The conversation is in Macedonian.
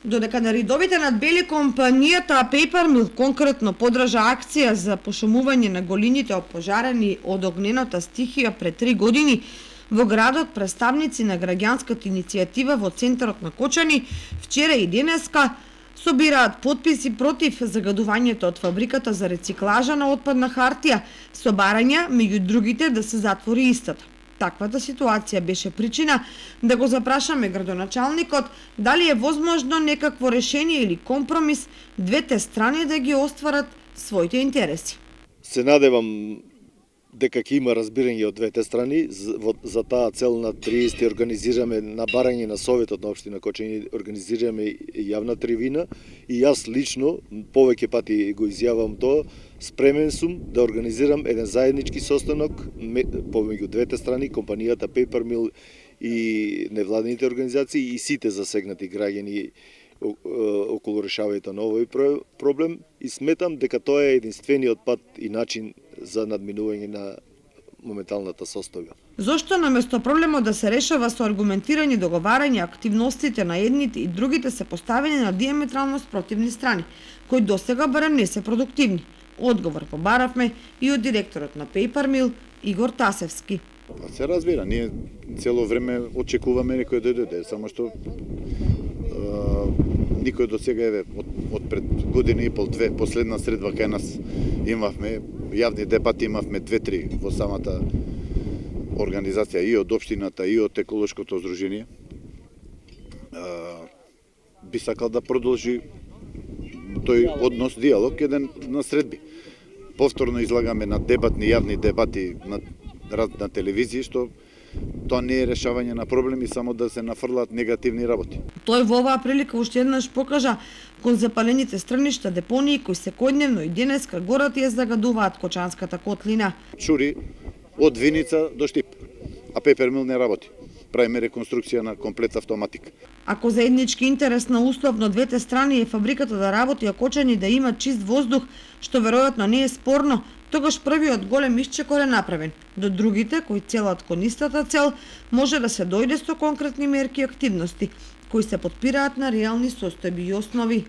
Додека на ридовите надбели компанијата Paper Mill конкретно подржа акција за пошумување на голините опожарени од огнената стихија пред 3 години, во градот представници на граѓанската иницијатива во центарот на Кочани вчера и денеска собираат потписи против загадувањето од фабриката за рециклажа на отпадна хартија, со барања меѓу другите да се затвори истата. Таквата ситуација беше причина да го запрашаме градоначалникот дали е возможно некакво решение или компромис двете страни да ги остварат своите интереси. Се надевам дека ќе има разбирање од двете страни. За таа цел на 30 организираме на барање на Советот на општина Кочани, организираме јавна трибина и јас лично повеќе пати го изјавам тоа, спремен сум да организирам еден заеднички состанок помеѓу двете страни, компанијата Paper Mill и невладините организации и сите засегнати граѓани околу решавањето на овој проблем, и сметам дека тоа е единствениот пат и начин за надминување на моменталната состојба. Зошто наместо проблемот да се решава со аргументирани договарање, активностите на едните и другите се поставени на диаметрално спротивни страни, кои досега барем не се продуктивни? Одговор побаравме и од директорот на Paper Mill Игор Тасевски. Се разбира, ние цело време очекуваме некој да дојде, само што никој до сега од пред година и пол, две, последна средба кај нас имавме јавни дебати, имавме 2-3 во самата организација и од општината и од еколошкото здружение. Би сакал да продолжи тој однос, диалог, еден на средби. Повторно излагаме на дебатни, јавни дебати на телевизија, што тоа не е решавање на проблеми, само да се нафрлаат негативни работи. Тој во оваа прилика уште еднаш покажа кон запалените стрништа, депонии кои секојдневно и денеска горат ја загадуваат Кочанската котлина. Чури од Виница до Штип, а Paper Mill не работи. Правиме реконструкција на комплет автоматика. Ако заеднички интерес на условно двете страни е фабриката да работи, а Кочани да има чист воздух, што веројатно не е спорно, тогаш првиот голем исчекор е направен. До другите, кои целат кон истата цел, може да се дојде со конкретни мерки и активности, кои се потпираат на реални состојби и основи.